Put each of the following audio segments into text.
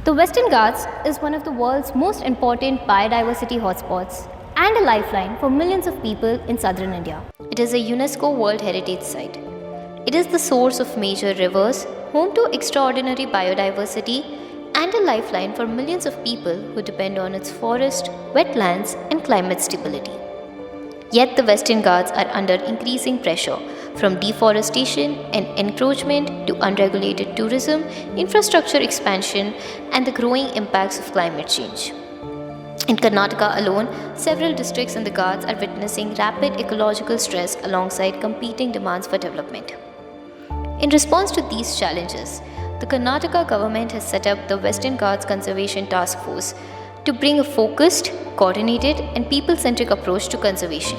The Western Ghats is one of the world's most important biodiversity hotspots and a lifeline for millions of people in southern India. It is a UNESCO World Heritage Site. It is the source of major rivers, home to extraordinary biodiversity, and a lifeline for millions of people who depend on its forest, wetlands, and climate stability. Yet the Western Ghats are under increasing pressure from deforestation and encroachment to unregulated tourism, infrastructure expansion, and the growing impacts of climate change. In Karnataka alone, several districts in the Ghats are witnessing rapid ecological stress alongside competing demands for development. In response to these challenges, the Karnataka government has set up the Western Ghats Conservation Task Force to bring a focused, coordinated, and people-centric approach to conservation.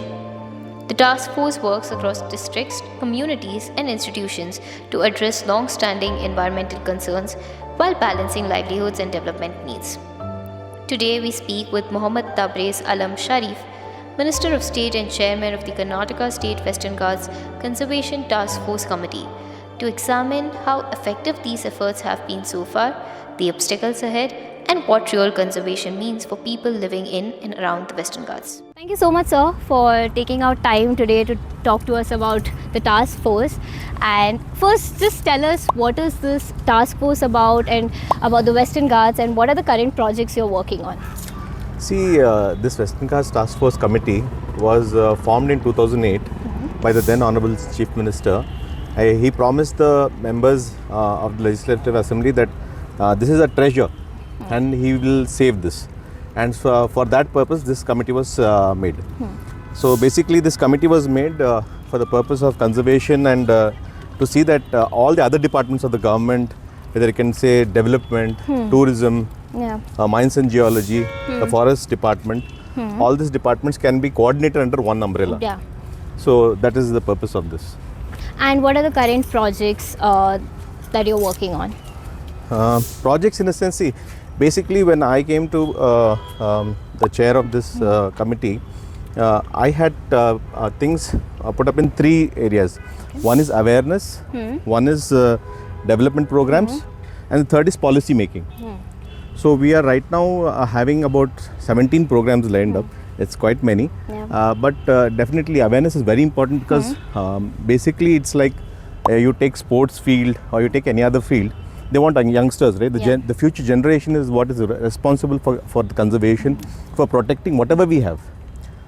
The task force works across districts, communities, and institutions to address long-standing environmental concerns while balancing livelihoods and development needs. Today, we speak with Mohammed Tabrez Alam Shariff, Minister of State and Chairman of the Karnataka State Western Ghats Conservation Task Force Committee, to examine how effective these efforts have been so far, the obstacles ahead, and what real conservation means for people living in and around the Western Ghats. Thank you so much, sir, for taking out time today to talk to us about the task force. And first, just tell us, what is this task force about and about the Western Ghats, and what are the current projects you're working on? See, this Western Ghats Task Force Committee was formed in 2008 by the then Honorable Chief Minister. He promised the members of the Legislative Assembly that this is a treasure and he will save this. And so, for that purpose, this committee was made. So basically, this committee was made for the purpose of conservation and to see that all the other departments of the government, whether you can say development, tourism, mines and geology, the forest department, all these departments can be coordinated under one umbrella. Yeah. So that is the purpose of this. And what are the current projects that you're working on? Projects in a sense, see, basically when I came to the chair of this committee, I had things put up in three areas. One is awareness, one is development programs, and the third is policy making. So we are right now having about 17 programs lined up. It's quite many, but definitely awareness is very important because basically it's like you take sports field or you take any other field, they want youngsters, right? The future generation is what is responsible for the conservation, for protecting whatever we have.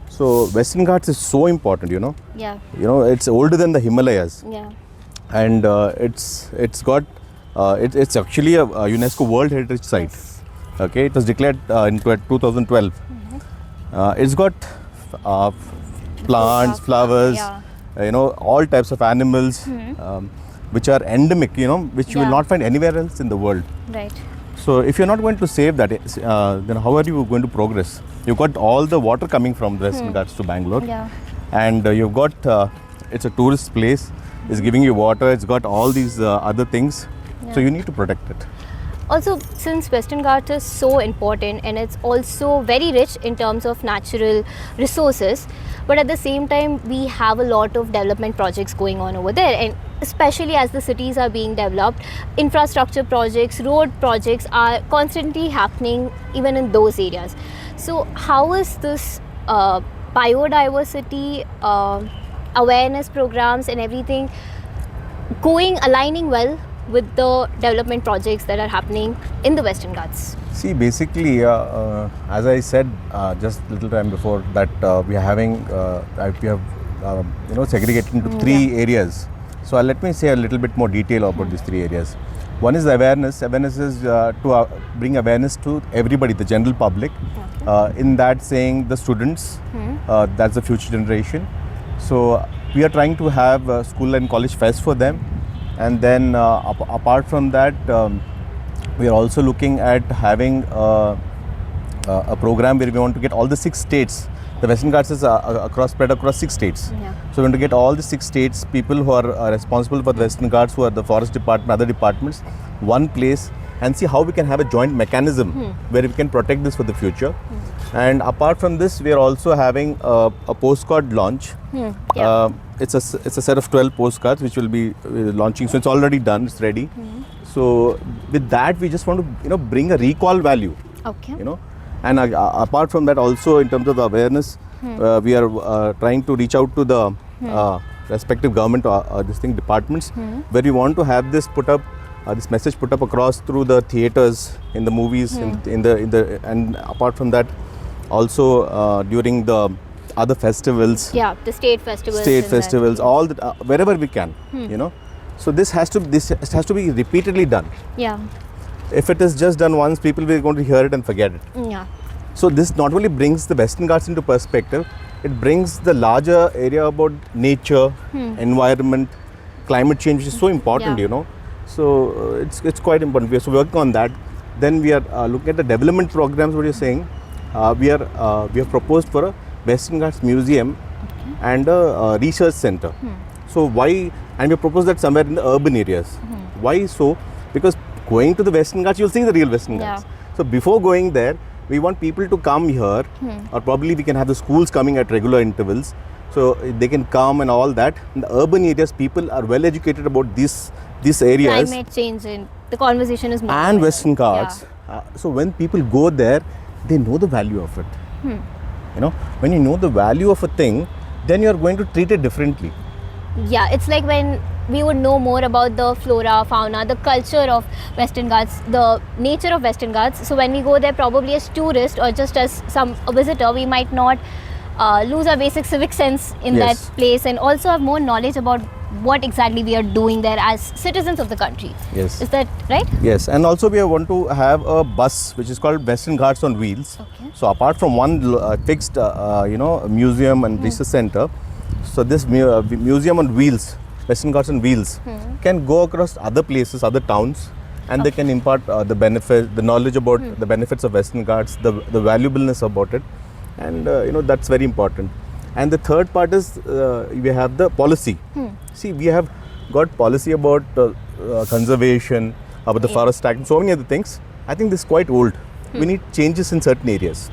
So Western Ghats is so important, you know. Yeah. You know, it's older than the Himalayas. Yeah. And it's actually a UNESCO World Heritage Site. Yes. Okay, it was declared in 2012. It's got plants, flowers, you know, all types of animals, which are endemic, you know, which you will not find anywhere else in the world. Right. So if you're not going to save that, then how are you going to progress? You've got all the water coming from the Western Ghats to Bangalore, and you've got, it's a tourist place, it's giving you water, it's got all these other things, so you need to protect it. Also, since Western Ghats is so important and it's also very rich in terms of natural resources, but at the same time we have a lot of development projects going on over there, and especially as the cities are being developed, infrastructure projects, road projects are constantly happening even in those areas. So how is this biodiversity awareness programs and everything aligning well with the development projects that are happening in the Western Ghats? See, basically, as I said just a little time before, that we are having, we have you know, segregated into three areas. So let me say a little bit more detail about these three areas. One is awareness. Awareness is to bring awareness to everybody, the general public. In that, saying the students, that's the future generation. So we are trying to have school and college fest for them. And then apart from that, we are also looking at having a program where we want to get all the 6 states. The Western Ghats is spread across 6 states. So we want to get all the 6 states, people who are responsible for the Western Ghats, who are the forest department, other departments, one place, and see how we can have a joint mechanism where we can protect this for the future. And apart from this, we are also having a postcard launch. It's a set of 12 postcards which will be launching. So it's already done, it's ready. So with that, we just want to bring a recall value. Okay. And apart from that, also in terms of the awareness, we are trying to reach out to the respective government departments, where we want to have this put up, this message put up across through the theaters, in the movies, in the and apart from that, also during the other festivals. Yeah, the state festivals. All the wherever we can. So this has to be repeatedly done. Yeah. If it is just done once, people will going to hear it and forget it. Yeah. So this not only brings the Western Ghats into perspective, it brings the larger area about nature, environment, climate change, which is so important, So it's quite important. We are working on that. Then we are looking at the development programs. What you're saying, we have proposed for a Western Ghats museum and a research center. So why? And we proposed that somewhere in the urban areas. Why so? Because going to the Western Ghats, you'll see the real Western Ghats. So before going there, we want people to come here, or probably we can have the schools coming at regular intervals, so they can come and all that. In the urban areas, people are well educated about these areas. Climate change, and the conversation is more. And Western Ghats. So when people go there, they know the value of it. When you know the value of a thing, then you are going to treat it differently. Yeah, it's like when we would know more about the flora, fauna, the culture of Western Ghats, the nature of Western Ghats. So when we go there, probably as tourist or just as a visitor, we might not lose our basic civic sense in that place, and also have more knowledge about what exactly we are doing there as citizens of the country. Yes. Is that right? Yes, and also we want to have a bus which is called Western Ghats on Wheels. Okay. So apart from one fixed, museum and research center, so this museum on wheels, Western Ghats on Wheels, can go across other places, other towns, and they can impart the knowledge about the benefits of Western Ghats, the valuableness about it, and that's very important. And the third part is we have the policy. See, we have got policy about conservation, about the forest act, and so many other things. I think this is quite old. We need changes in certain areas.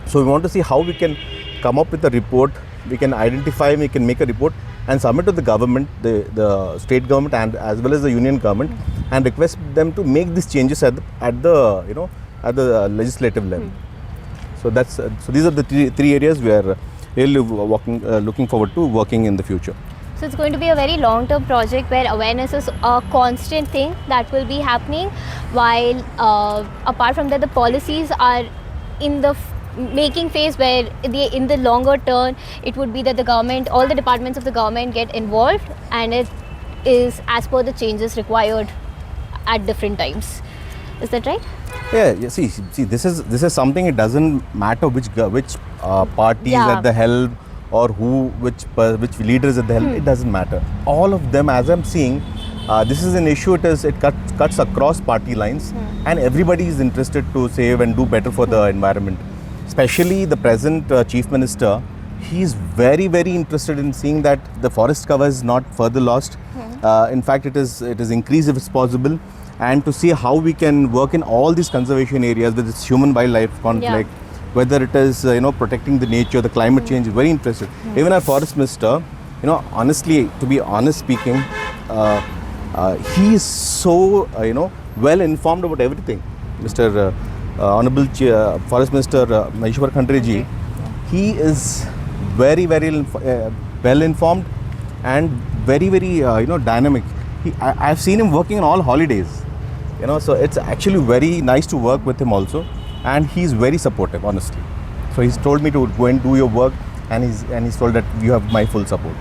So we want to see how we can come up with a report. We can identify, we can make a report and submit to the government, the state government, and as well as the union government, and request them to make these changes at the legislative level. So that's so these are the three areas we are really looking forward to working in the future. So it's going to be a very long-term project where awareness is a constant thing that will be happening, while apart from that, the policies are in the making phase, where in the longer term it would be that the government, all the departments of the government get involved, and it is as per the changes required at different times. Is that right? Yeah. See, this is something. It doesn't matter which party is at the helm, or which leader is at the helm. It doesn't matter. All of them, as I'm seeing, this is an issue. It cuts across party lines, and everybody is interested to save and do better for the environment. Especially the present Chief Minister, he is very, very interested in seeing that the forest cover is not further lost. In fact, it is increased if it's possible, and to see how we can work in all these conservation areas with its human-wildlife conflict, whether it is protecting the nature, the climate change. Is very interested. Even our forest minister, honestly, to be honest speaking, he is so well informed about everything. Mr. Honorable Forest Minister Maheshwar Khandre ji, he is very, very well informed and very, very dynamic. I've seen him working on all holidays, so it's actually very nice to work with him also, and he's very supportive, honestly. So he's told me to go and do your work, and he's told that you have my full support.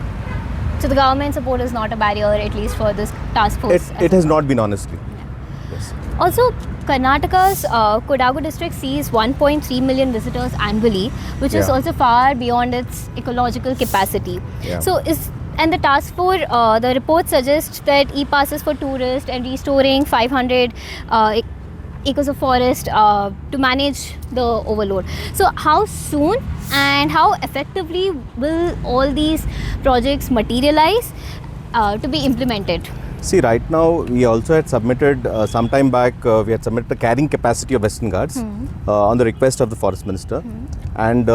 So the government support is not a barrier, at least for this task force? It has not been, honestly. Yes. Also, Karnataka's Kodagu district sees 1.3 million visitors annually, which is also far beyond its ecological capacity. And the task force, the report suggests that e-passes for tourists and restoring 500 acres of forest to manage the overload. So how soon and how effectively will all these projects materialize to be implemented? See, right now we also had submitted some time back. We had submitted the carrying capacity of Western Ghats on the request of the Forest Minister, and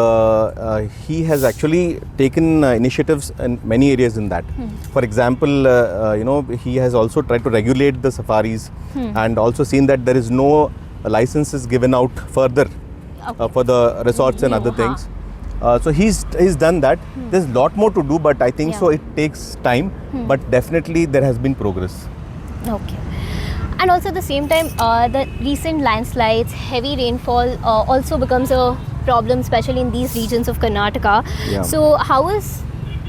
he has actually taken initiatives in many areas in that. For example, he has also tried to regulate the safaris and also seen that there is no licenses given out further for the resorts and other things. So he's done that. There's a lot more to do, but I think so it takes time, but definitely there has been progress. Okay. And also at the same time, the recent landslides, heavy rainfall also becomes a problem, especially in these regions of Karnataka. Yeah. So how is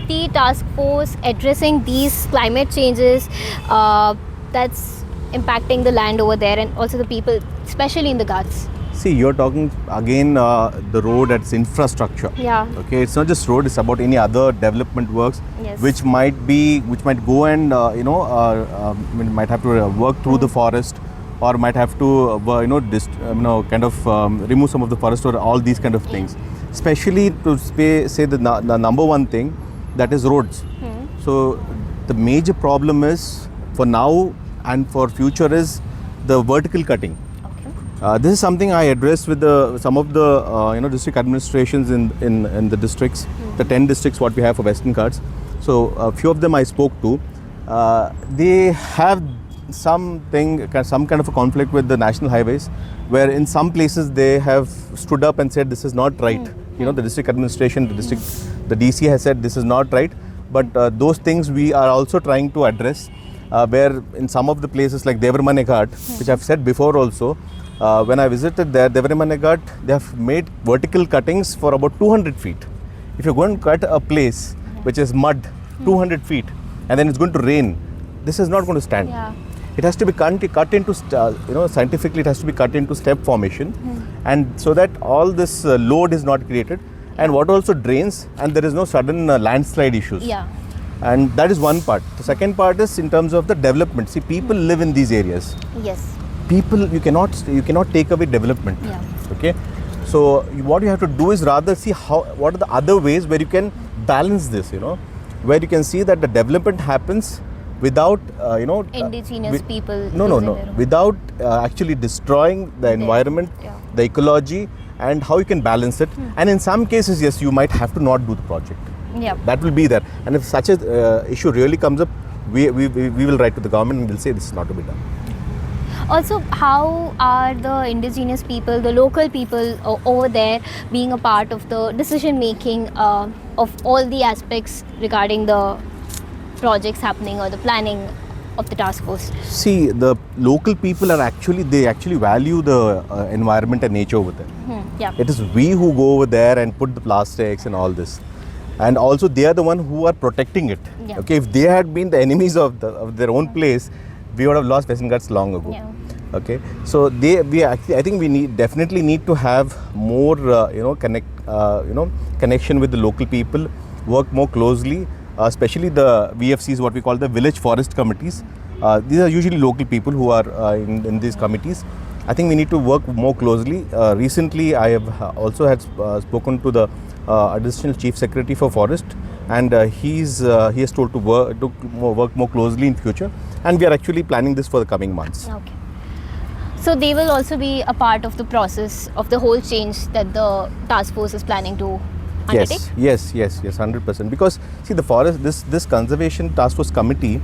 the task force addressing these climate changes that's impacting the land over there and also the people, especially in the Ghats? See, you're talking again the road, its infrastructure. Yeah. Okay, it's not just road; it's about any other development works, Yes. which might go and might have to work through the forest, or might have to remove some of the forest or all these kind of things. Especially to say the number one thing, that is roads. So the major problem is for now and for future is the vertical cutting. This is something I addressed with some of the district administrations in the districts, the 10 districts what we have for Western Ghats. So a few of them I spoke to. They have some kind of a conflict with the national highways, where in some places they have stood up and said this is not right. The district administration, the DC has said this is not right. But those things we are also trying to address. Where in some of the places like Devaramane Ghat, which I've said before also. When I visited there, Devaramane Ghat, they have made vertical cuttings for about 200 feet. If you're going to cut a place which is mud, 200 feet, and then it's going to rain, this is not going to stand. Yeah. It has to be cut into, scientifically it has to be cut into step formation, and so that all this load is not created, and water also drains, and there is no sudden landslide issues. Yeah. And that is one part. The second part is in terms of the development. See, people live in these areas. Yes. People, you cannot take away development. Yeah. Okay, so what you have to do is rather see what are the other ways where you can balance this. Where you can see that the development happens without Indigenous people. No, without actually destroying the environment, the ecology, and how you can balance it. And in some cases, yes, you might have to not do the project. Yeah. That will be there. And if such a issue really comes up, we will write to the government and we'll say this is not to be done. Also, how are the indigenous people, the local people over there being a part of the decision making of all the aspects regarding the projects happening or the planning of the task force? See, the local people actually value the environment and nature over there. Yeah. It is we who go over there and put the plastics and all this. And also they are the one who are protecting it. Yeah. Okay, if they had been the enemies of their own place, we would have lost Western Ghats long ago. Yeah. Okay, so I think we definitely need to have more connection with the local people, work more closely, especially the VFCs, what we call the village forest committees. These are usually local people who are in these committees. I think we need to work more closely. Recently, I have also had spoken to the Additional Chief Secretary for Forest, and he has told to work more closely in future, and we are actually planning this for the coming months. Okay. So they will also be a part of the process of the whole change that the task force is planning to undertake? Yes, 100%. Because see, the forest, this conservation task force committee,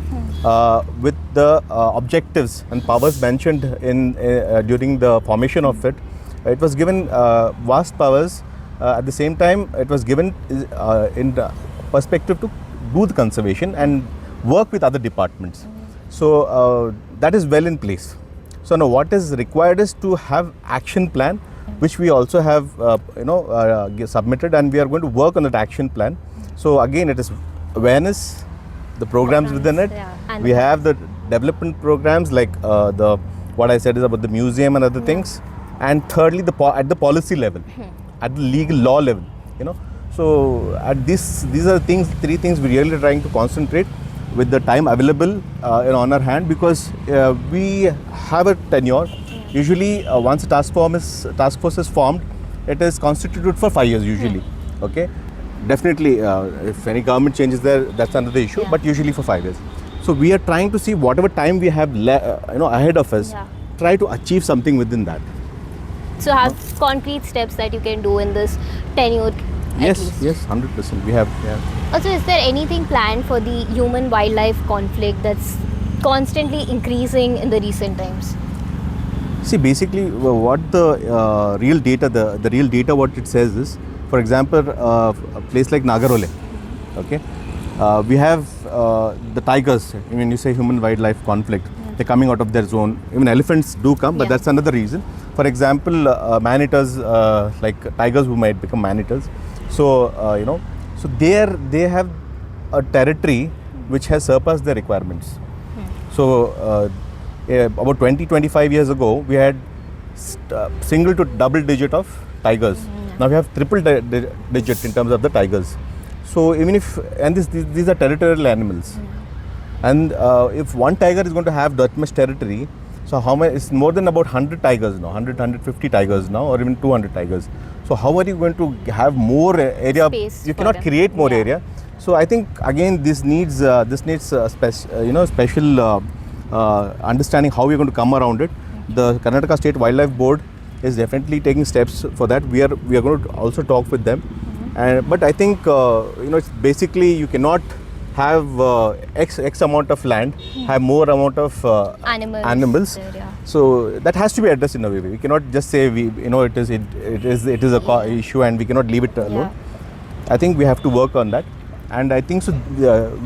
with the objectives and powers mentioned in during the formation of it, it was given vast powers. At the same time, it was given in the perspective to do the conservation and work with other departments. So that is well in place. So now what is required is to have action plan, which we also have submitted, and we are going to work on that action plan. So again, it is awareness, the programs within it. Yeah, we have the development programs like what I said is about the museum and other things. And thirdly, at the policy level, at the legal law level, So at these are three things we really are trying to concentrate with the time available on our hand, because we have a tenure. Usually, once a task force is formed, it is constituted for 5 years usually. Okay, definitely, if any government changes there, that's another issue. But usually for 5 years. So we are trying to see whatever time we have ahead of us, Yeah. try to achieve something within that. So have concrete steps that you can do in this tenure at Yes, least. yes, 100%. We have. Yeah. Also, is there anything planned for the human-wildlife conflict that's constantly increasing in the recent times? See, basically, what the real data, the real data, what it says is, for example, a place like Nagarole, okay, we have the tigers. When you say human-wildlife conflict, they're coming out of their zone. Even elephants do come, but that's another reason. For example, man-eaters, like tigers who might become man-eaters. So, so they have a territory which has surpassed their requirements. So, about 20-25 years ago, we had single to double digit of tigers. Now we have triple digit in terms of the tigers. So even if, and these are territorial animals, and if one tiger is going to have that much territory, so how many? It's more than about 100 tigers now, 150 tigers now, or even 200 tigers. So how are you going to have more area? Space You for cannot them. create more area. So I think again this needs special understanding how we're going to come around it. The Karnataka State Wildlife Board is definitely taking steps for that. We are going to also talk with them. But I think it's basically you cannot have x amount of land, have more amount of animals. There, yeah. So that has to be addressed in a way. We cannot just say it is a issue and we cannot leave it alone. I think we have to work on that, and I think so.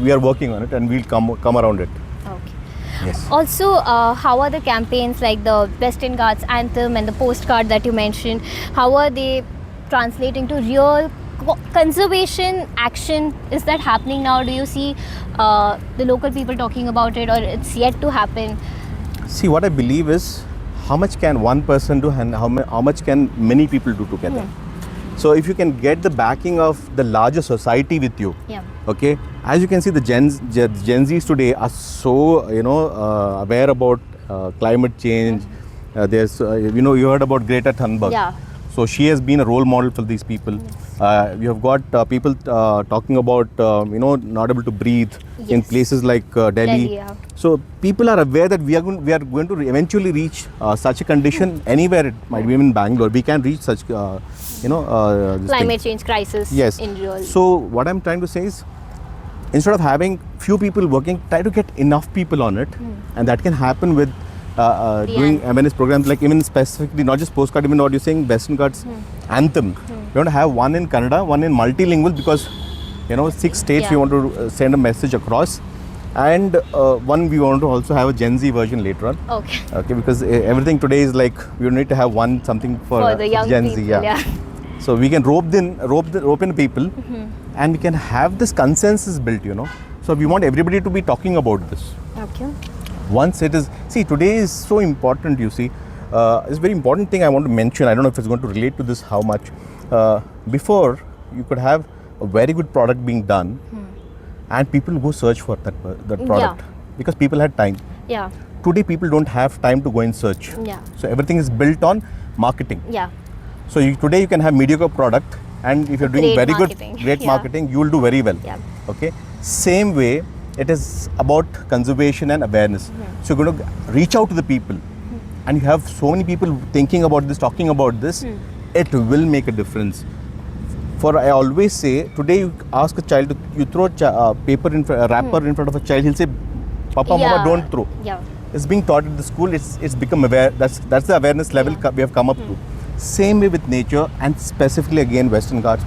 We are working on it, and we'll come around it. Okay. Yes. Also, how are the campaigns like the Western Ghats anthem and the postcard that you mentioned? How are they translating to real conservation action? Is that happening now? Do you see the local people talking about it, or it's yet to happen? See, what I believe is how much can one person do and how much can many people do together. So if you can get the backing of the larger society with you, okay. As you can see, the Gen Zs today are so aware about climate change. There's you heard about Greta Thunberg. Yeah. So she has been a role model for these people. We have got people talking about not able to breathe in places like Delhi. So people are aware that we are going to eventually reach such a condition anywhere. It might be even Bangalore. We can reach such Climate change crisis. Yes. In real. So what I'm trying to say is, instead of having few people working, try to get enough people on it, and that can happen with doing awareness programs, like even specifically not just postcard, even what you're saying, Western Ghats anthem. We want to have one in Kannada, one in multilingual, because 6 states we want to send a message across, and one we want to also have a Gen Z version later on. Okay, because everything today is like we need to have one something for the young Gen people, Z. So we can rope in people, and we can have this consensus built. So we want everybody to be talking about this. Okay. Once it is, see, today is so important, you see. It's a very important thing I want to mention. I don't know if it's going to relate to this how much. Before, you could have a very good product being done, and people go search for that product because people had time. Yeah. Today, people don't have time to go and search. Yeah. So everything is built on marketing. Yeah. So today you can have mediocre product, and if you're doing Great very marketing. great marketing, you will do very well. Yeah. Okay. Same way, it is about conservation and awareness. So you're going to reach out to the people, and you have so many people thinking about this, talking about this. It will make a difference. For I always say, today you ask a child, you throw a wrapper in front of a child, he'll say, "Papa, Mama, don't throw." Yeah. It's being taught in the school. It's become aware. That's the awareness level we have come up to. Same way with nature, and specifically again Western Ghats.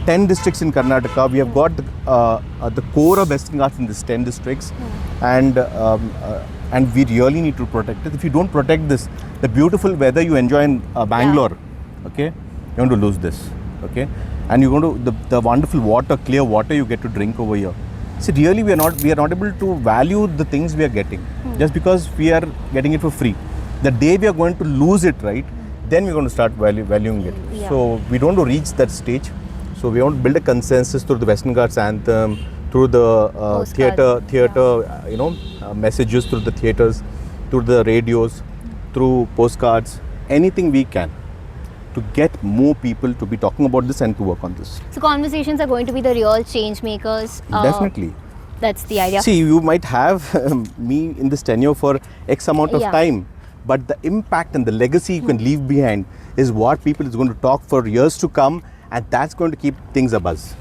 10 districts in Karnataka. We have got the core of Western Ghats in these 10 districts, and we really need to protect it. If you don't protect this, the beautiful weather you enjoy in Bangalore, okay, you're going to lose this, okay, and you're going to the wonderful water, clear water you get to drink over here. See, really we are not able to value the things we are getting just because we are getting it for free. The day we are going to lose it, right, then we're going to start valuing it. So we don't want to reach that stage. So we want to build a consensus through the Western Ghats anthem, through the theatre, messages through the theatres, through the radios, through postcards, anything we can to get more people to be talking about this and to work on this. So conversations are going to be the real change makers. Definitely. That's the idea. See, you might have me in this tenure for X amount of time, but the impact and the legacy you can leave behind is what people is going to talk for years to come, and that's going to keep things abuzz.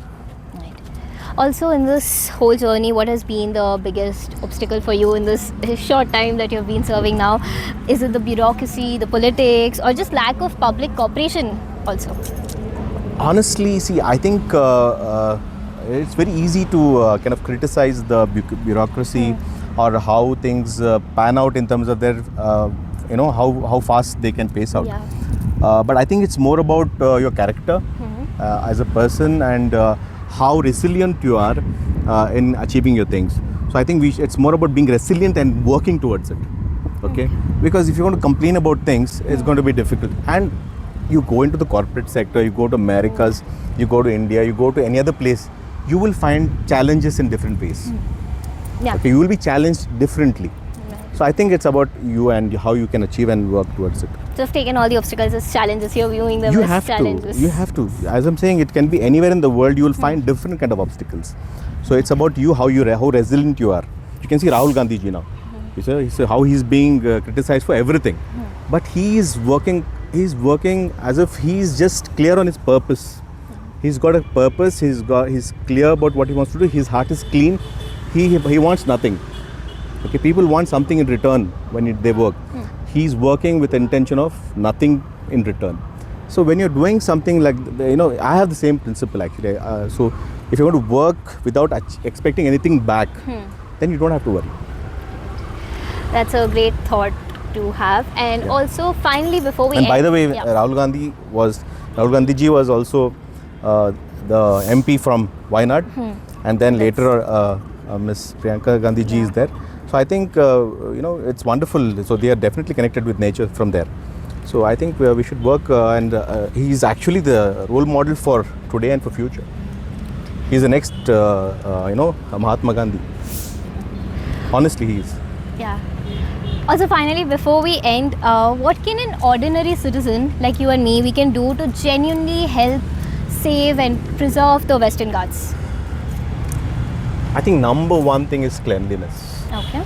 Also, in this whole journey, what has been the biggest obstacle for you in this short time that you've been serving now? Is it the bureaucracy, the politics, or just lack of public cooperation also? Honestly, see, I think it's very easy to kind of criticize the bureaucracy or how things pan out in terms of their, how fast they can pace out. But I think it's more about your character as a person and how resilient you are in achieving your things. So I think it's more about being resilient and working towards it. Okay? Because if you want to complain about things, it's going to be difficult. And you go into the corporate sector, you go to Americas, you go to India, you go to any other place, you will find challenges in different ways. Okay, you will be challenged differently. So I think it's about you and how you can achieve and work towards it. So you've taken all the obstacles as challenges, you're viewing them as challenges. You have to. As I'm saying, it can be anywhere in the world, you will find different kind of obstacles. So it's about you, how resilient you are. You can see Rahul Gandhi ji now. You see how he's being criticized for everything. But he's working as if he's just clear on his purpose. He's got a purpose, he's clear about what he wants to do, his heart is clean, he wants nothing. Okay, people want something in return when they work. He's working with the intention of nothing in return. So when you're doing something like, I have the same principle actually. So if you want to work without expecting anything back, then you don't have to worry. That's a great thought to have. And also finally before we end, by the way, Rahul Gandhi ji was also the MP from Wayanad, and then later Miss Priyanka Gandhi ji is there. So I think it's wonderful. So they are definitely connected with nature from there. So I think we should work, and he is actually the role model for today and for future. He is the next Mahatma Gandhi. Honestly, he is. Yeah. Also finally, before we end, what can an ordinary citizen like you and me we can do to genuinely help save and preserve the Western Ghats? I think number one thing is cleanliness. Okay.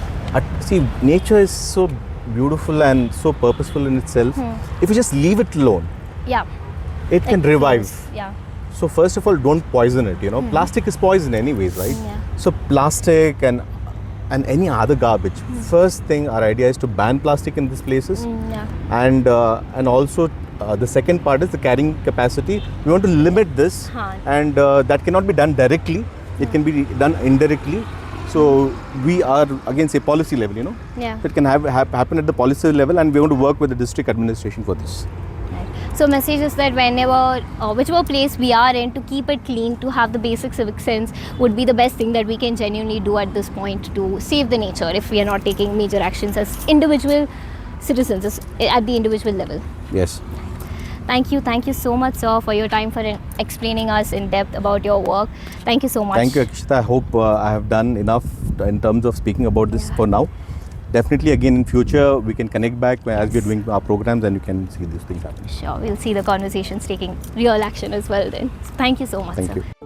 See, nature is so beautiful and so purposeful in itself. If you just leave it alone, it can revive. So first of all, don't poison it. Plastic is poison anyways, right? So plastic and any other garbage. First thing, our idea is to ban plastic in these places, and also the second part is the carrying capacity. We want to limit this, and that cannot be done directly. It can be done indirectly. So we are again say policy level, So it can happen at the policy level, and we want to work with the district administration for this. So message is that whenever, whichever place we are in, to keep it clean, to have the basic civic sense would be the best thing that we can genuinely do at this point to save the nature if we are not taking major actions as individual citizens at the individual level. Yes. Thank you so much, sir, for your time, for explaining us in depth about your work. Thank you so much. Thank you, Akshita. I hope I have done enough in terms of speaking about this for now. Definitely again in future we can connect back as we're doing our programs, and you can see these things happen. Sure, we'll see the conversations taking real action as well then. So thank you so much, Thank sir. you.